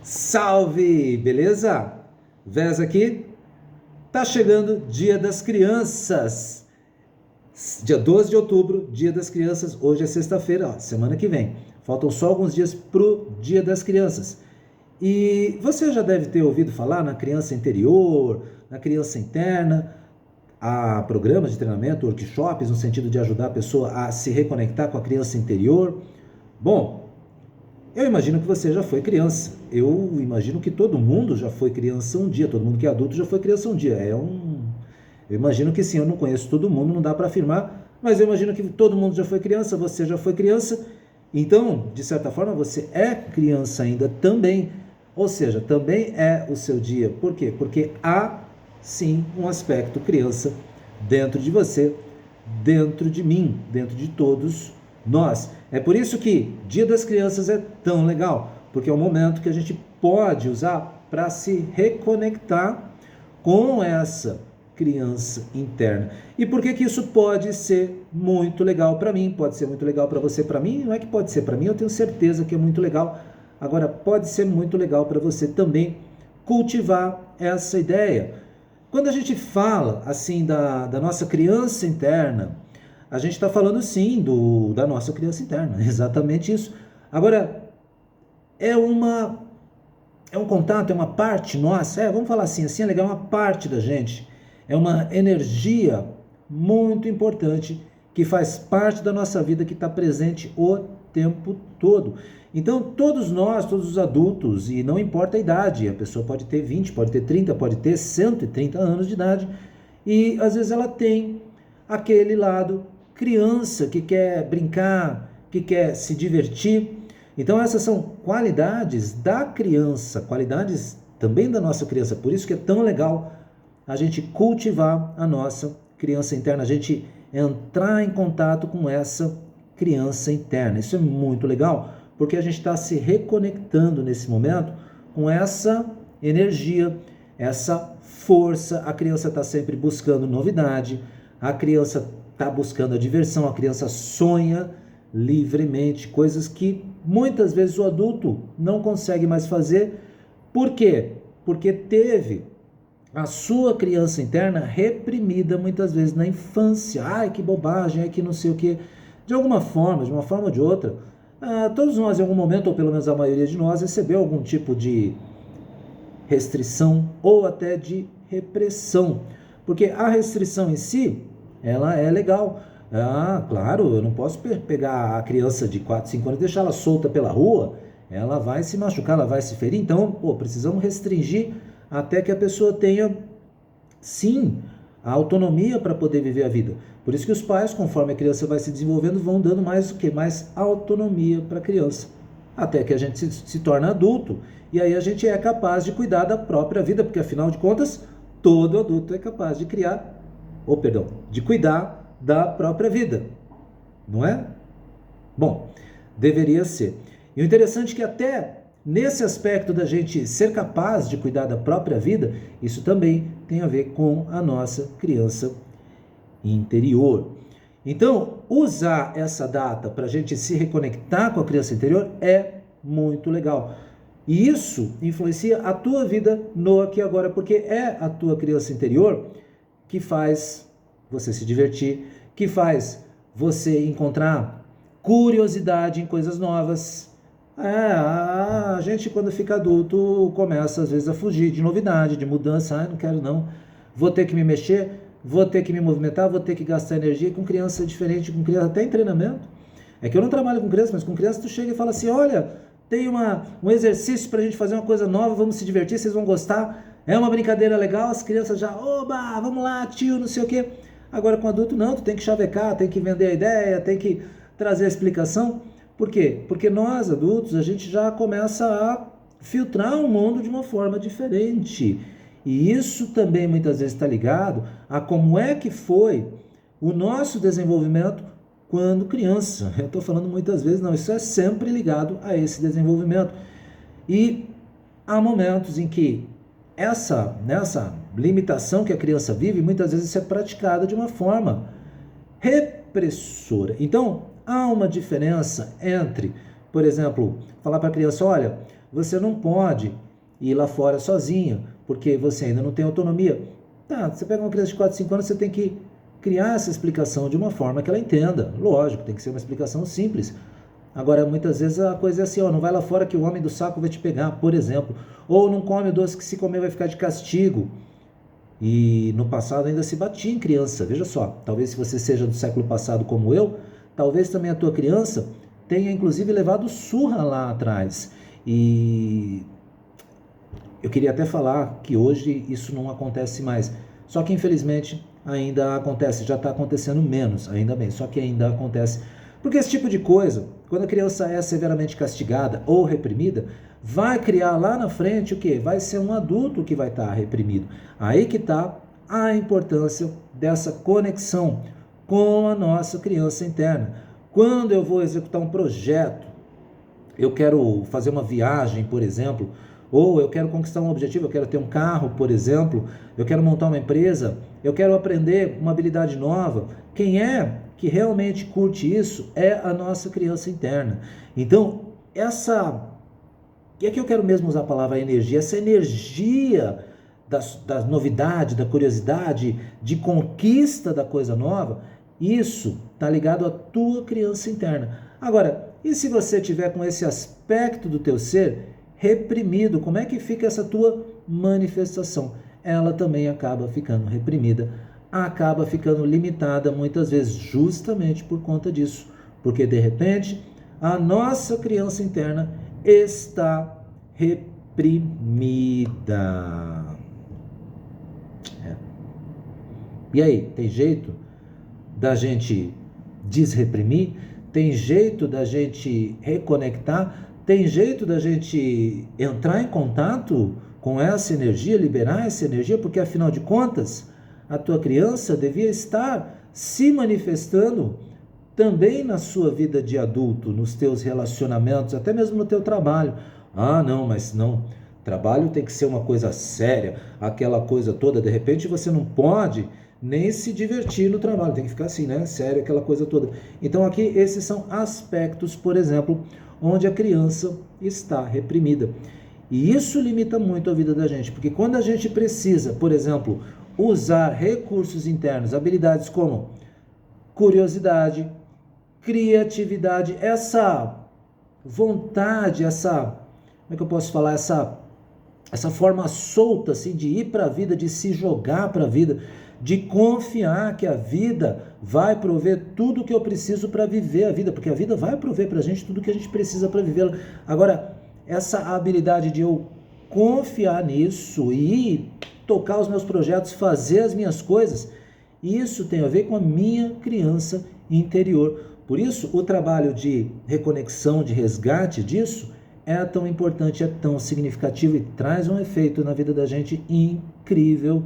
Salve, beleza? Vez aqui, tá chegando Dia das Crianças. Dia 12 de outubro, Dia das Crianças. Hoje é sexta-feira, ó, semana que vem. Faltam só alguns dias pro Dia das Crianças. E você já deve ter ouvido falar na criança interior, na criança interna. Há programas de treinamento, workshops, no sentido de ajudar a pessoa a se reconectar com a criança interior. Bom, eu imagino que você já foi criança. Eu imagino que todo mundo já foi criança um dia. Todo mundo que é adulto já foi criança um dia. Eu imagino que sim, eu não conheço todo mundo, não dá para afirmar, mas eu imagino que todo mundo já foi criança, você já foi criança. Então, de certa forma, você é criança ainda também. Ou seja, também é o seu dia. Por quê? Porque há sim um aspecto criança dentro de você, dentro de mim, dentro de todos nós. É por isso que Dia das Crianças é tão legal, porque é um momento que a gente pode usar para se reconectar com essa criança interna. E por que que isso pode ser muito legal para mim? Pode ser muito legal para você, para mim? Não é que pode ser para mim, eu tenho certeza que é muito legal. Agora, pode ser muito legal para você também cultivar essa ideia. Quando a gente fala assim da nossa criança interna, a gente está falando sim da nossa criança interna, exatamente isso. Agora, é uma é um contato, é uma parte nossa, vamos falar assim é legal, é uma parte da gente, é uma energia muito importante que faz parte da nossa vida, que está presente o tempo todo. Então, todos nós, todos os adultos, e não importa a idade, a pessoa pode ter 20, pode ter 30, pode ter 130 anos de idade, e às vezes ela tem aquele lado criança que quer brincar, que quer se divertir. Então essas são qualidades da criança, qualidades também da nossa criança. Por isso que é tão legal a gente cultivar a nossa criança interna, a gente entrar em contato com essa criança interna. Isso é muito legal, porque a gente está se reconectando nesse momento com essa energia, essa força. A criança está sempre buscando novidade, a criança está buscando a diversão, a criança sonha livremente, coisas que muitas vezes o adulto não consegue mais fazer. Por quê? Porque teve a sua criança interna reprimida muitas vezes na infância. Ai, que bobagem, ai, que não sei o que. De alguma forma, de uma forma ou de outra, todos nós em algum momento, ou pelo menos a maioria de nós, recebeu algum tipo de restrição ou até de repressão. Porque a restrição em si, ela é legal. Claro, eu não posso pegar a criança de 4, 5 anos e deixar ela solta pela rua, ela vai se machucar, ela vai se ferir. Então, precisamos restringir até que a pessoa tenha, sim, a autonomia para poder viver a vida. Por isso que os pais, conforme a criança vai se desenvolvendo, vão dando mais o quê? Mais autonomia para a criança. Até que a gente se torna adulto, e aí a gente é capaz de cuidar da própria vida, porque afinal de contas, todo adulto é capaz de de cuidar da própria vida, não é? Bom, deveria ser. E o interessante é que até nesse aspecto da gente ser capaz de cuidar da própria vida, isso também tem a ver com a nossa criança interior. Então, usar essa data para a gente se reconectar com a criança interior é muito legal. E isso influencia a tua vida no aqui e agora, porque é a tua criança interior que faz você se divertir, que faz você encontrar curiosidade em coisas novas. A gente quando fica adulto começa às vezes a fugir de novidade, de mudança. Não quero não, vou ter que me mexer, vou ter que me movimentar, vou ter que gastar energia. Com criança é diferente, com criança até em treinamento. É que eu não trabalho com criança, mas com criança tu chega e fala assim, olha, tem um exercício pra gente fazer uma coisa nova, vamos se divertir, vocês vão gostar, é uma brincadeira legal, as crianças já, oba, vamos lá, tio, não sei o quê. Agora com adulto não, tu tem que chavecar, tem que vender a ideia, tem que trazer a explicação. Por quê? Porque nós adultos, a gente já começa a filtrar o mundo de uma forma diferente. E isso também muitas vezes está ligado a como é que foi o nosso desenvolvimento quando criança. Eu estou falando muitas vezes, não, isso é sempre ligado a esse desenvolvimento. E há momentos em que nessa limitação que a criança vive, muitas vezes isso é praticada de uma forma repressora. Então, há uma diferença entre, por exemplo, falar para a criança, olha, você não pode ir lá fora sozinho, porque você ainda não tem autonomia. Tá, você pega uma criança de 4, 5 anos, você tem que criar essa explicação de uma forma que ela entenda. Lógico, tem que ser uma explicação simples. Agora, muitas vezes a coisa é assim, ó, não vai lá fora que o homem do saco vai te pegar, por exemplo. Ou não come o doce que se comer vai ficar de castigo. E no passado ainda se batia em criança. Veja só, talvez se você seja do século passado como eu, talvez também a tua criança tenha inclusive levado surra lá atrás. E eu queria até falar que hoje isso não acontece mais. Só que infelizmente ainda acontece, já está acontecendo menos, ainda bem, só que ainda acontece. Porque esse tipo de coisa, quando a criança é severamente castigada ou reprimida, vai criar lá na frente o quê? Vai ser um adulto que vai estar reprimido. Aí que está a importância dessa conexão com a nossa criança interna. Quando eu vou executar um projeto, eu quero fazer uma viagem, por exemplo, ou eu quero conquistar um objetivo, eu quero ter um carro, por exemplo, eu quero montar uma empresa, eu quero aprender uma habilidade nova. Quem é que realmente curte isso é a nossa criança interna. Então, e aqui eu quero mesmo usar a palavra energia, essa energia da novidade, da curiosidade, de conquista da coisa nova, isso está ligado à tua criança interna. Agora, e se você tiver com esse aspecto do teu ser reprimido, como é que fica essa tua manifestação? Ela também acaba ficando reprimida, acaba ficando limitada muitas vezes justamente por conta disso, porque de repente a nossa criança interna está reprimida. E aí, tem jeito da gente desreprimir? Tem jeito da gente reconectar? Tem jeito da gente entrar em contato com essa energia, liberar essa energia? Porque afinal de contas, a tua criança devia estar se manifestando também na sua vida de adulto, nos teus relacionamentos, até mesmo no teu trabalho. Ah, não, mas não. Trabalho tem que ser uma coisa séria, aquela coisa toda. De repente você não pode nem se divertir no trabalho, tem que ficar assim, né? Sério, aquela coisa toda. Então aqui esses são aspectos, por exemplo, onde a criança está reprimida. E isso limita muito a vida da gente, porque quando a gente precisa, por exemplo, usar recursos internos, habilidades como curiosidade, criatividade, essa vontade, como é que eu posso falar, essa forma solta assim de ir para a vida, de se jogar para a vida, de confiar que a vida vai prover tudo que eu preciso para viver a vida, porque a vida vai prover para a gente tudo que a gente precisa para vivê-la. Agora, essa habilidade de eu confiar nisso e tocar os meus projetos, fazer as minhas coisas, isso tem a ver com a minha criança interior. Por isso, o trabalho de reconexão, de resgate disso, é tão importante, é tão significativo e traz um efeito na vida da gente incrível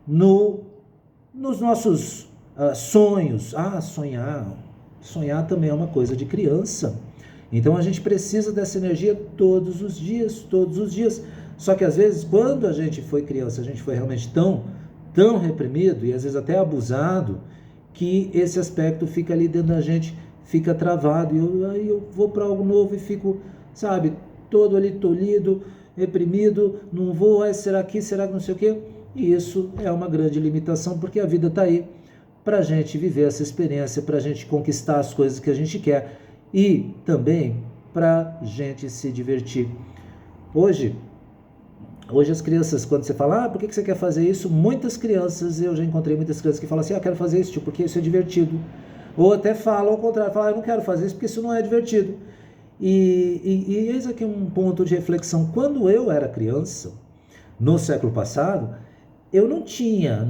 nos nossos sonhos. Sonhar também é uma coisa de criança. Então a gente precisa dessa energia todos os dias. Só que às vezes, quando a gente foi criança, a gente foi realmente tão reprimido e às vezes até abusado, que esse aspecto fica ali dentro da gente, fica travado. E aí eu vou para algo novo e fico, sabe, todo ali tolhido, reprimido, não vou, será que não sei o quê? E isso é uma grande limitação, porque a vida está aí para a gente viver essa experiência, para a gente conquistar as coisas que a gente quer e também para a gente se divertir. Hoje as crianças, quando você fala, por que você quer fazer isso? Muitas crianças, eu já encontrei muitas crianças que falam assim, quero fazer isso, porque isso é divertido. Ou até falam ao contrário, falam, eu não quero fazer isso porque isso não é divertido. E eis aqui um ponto de reflexão. Quando eu era criança, no século passado, eu não tinha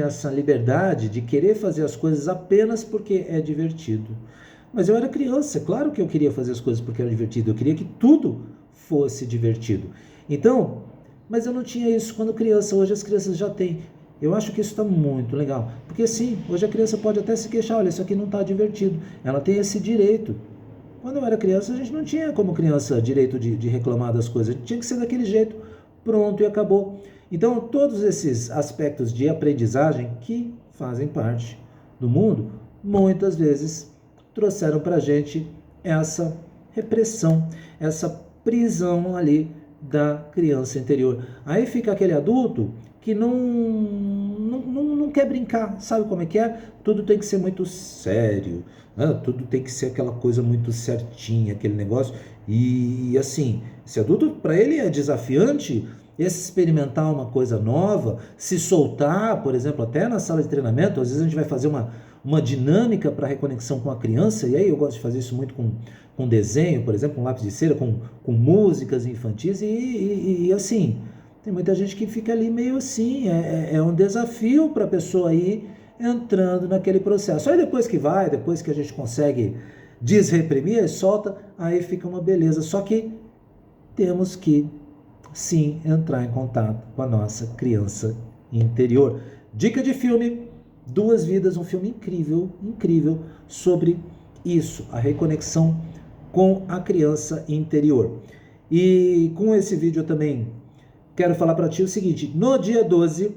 essa liberdade de querer fazer as coisas apenas porque é divertido. Mas eu era criança, claro que eu queria fazer as coisas porque era divertido, eu queria que tudo fosse divertido. Então, mas eu não tinha isso quando criança, hoje as crianças já têm. Eu acho que isso está muito legal, porque sim, hoje a criança pode até se queixar, olha, isso aqui não está divertido, ela tem esse direito. Quando eu era criança, a gente não tinha como criança direito de reclamar das coisas, tinha que ser daquele jeito, pronto e acabou. Então, todos esses aspectos de aprendizagem que fazem parte do mundo, muitas vezes trouxeram para a gente essa repressão, essa prisão ali da criança interior. Aí fica aquele adulto que não quer brincar, sabe como é que é? Tudo tem que ser muito sério, né? Tudo tem que ser aquela coisa muito certinha, aquele negócio. E assim, esse adulto, para ele é desafiante experimentar uma coisa nova, se soltar, por exemplo, até na sala de treinamento. Às vezes a gente vai fazer uma dinâmica para reconexão com a criança, e aí eu gosto de fazer isso muito com desenho, por exemplo, com lápis de cera, com músicas infantis, e assim, tem muita gente que fica ali meio assim, é um desafio para a pessoa ir entrando naquele processo. Aí depois que a gente consegue desreprimir, aí solta, aí fica uma beleza. Só que temos que, sim, entrar em contato com a nossa criança interior. Dica de filme, Duas Vidas, um filme incrível, incrível, sobre isso, a reconexão com a criança interior. E com esse vídeo eu também quero falar para ti o seguinte: no dia 12,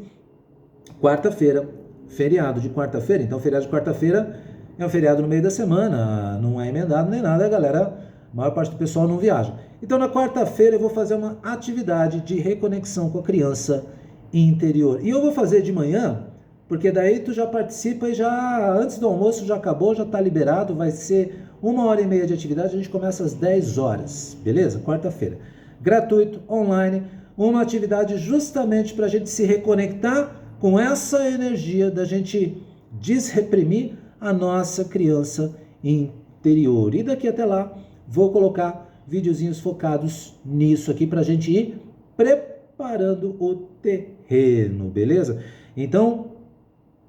quarta-feira, feriado de quarta-feira, então feriado de quarta-feira é um feriado no meio da semana, não é emendado nem nada, galera, a maior parte do pessoal não viaja. Então na quarta-feira eu vou fazer uma atividade de reconexão com a criança interior. E eu vou fazer de manhã, porque daí tu já participa e já antes do almoço já acabou, já está liberado, vai ser 1h30 de atividade, a gente começa às 10 horas, beleza? Quarta-feira. Gratuito, online, uma atividade justamente para a gente se reconectar com essa energia da gente desreprimir a nossa criança interior. E daqui até lá, vou colocar videozinhos focados nisso aqui para a gente ir preparando o terreno, beleza? Então,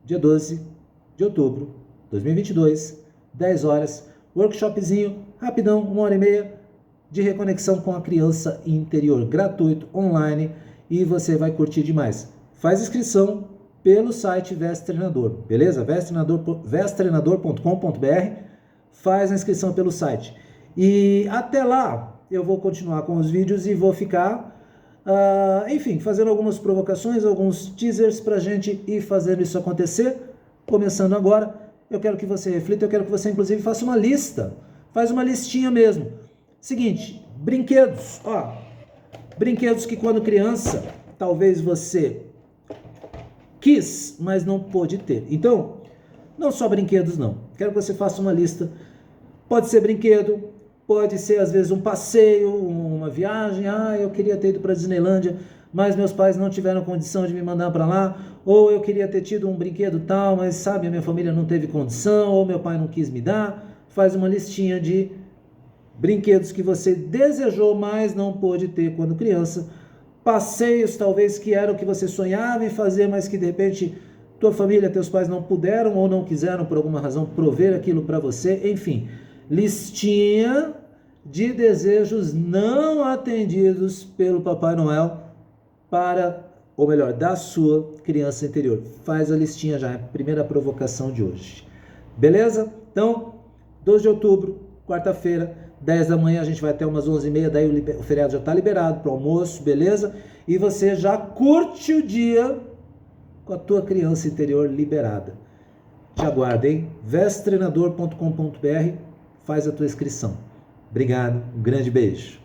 dia 12 de outubro de 2022, 10 horas, workshopzinho, rapidão, 1h30 de reconexão com a criança interior, gratuito, online, e você vai curtir demais. Faz inscrição pelo site Vest Treinador, beleza? vesttreinador.com.br, faz a inscrição pelo site. E até lá, eu vou continuar com os vídeos e vou ficar, enfim, fazendo algumas provocações, alguns teasers pra gente ir fazendo isso acontecer. Começando agora, eu quero que você reflita, eu quero que você inclusive faça uma lista, faz uma listinha mesmo. Seguinte, brinquedos, brinquedos que quando criança, talvez você quis, mas não pôde ter. Então, não só brinquedos não, quero que você faça uma lista. Pode ser brinquedo, pode ser às vezes um passeio, uma viagem. Eu queria ter ido para a Disneylândia, mas meus pais não tiveram condição de me mandar para lá. Ou eu queria ter tido um brinquedo tal, mas sabe, a minha família não teve condição, ou meu pai não quis me dar. Faz uma listinha de brinquedos que você desejou, mas não pôde ter quando criança. Passeios talvez que eram o que você sonhava em fazer, mas que de repente tua família, teus pais não puderam ou não quiseram por alguma razão prover aquilo para você. Enfim, listinha de desejos não atendidos pelo Papai Noel para, ou melhor, da sua criança interior. Faz a listinha já, é a primeira provocação de hoje. Beleza? Então, 12 de outubro, quarta-feira, 10 da manhã, a gente vai até umas 11h30, daí o feriado já está liberado para o almoço, beleza? E você já curte o dia com a tua criança interior liberada. Te aguardo, hein? vesttreinador.com.br, faz a tua inscrição. Obrigado, um grande beijo.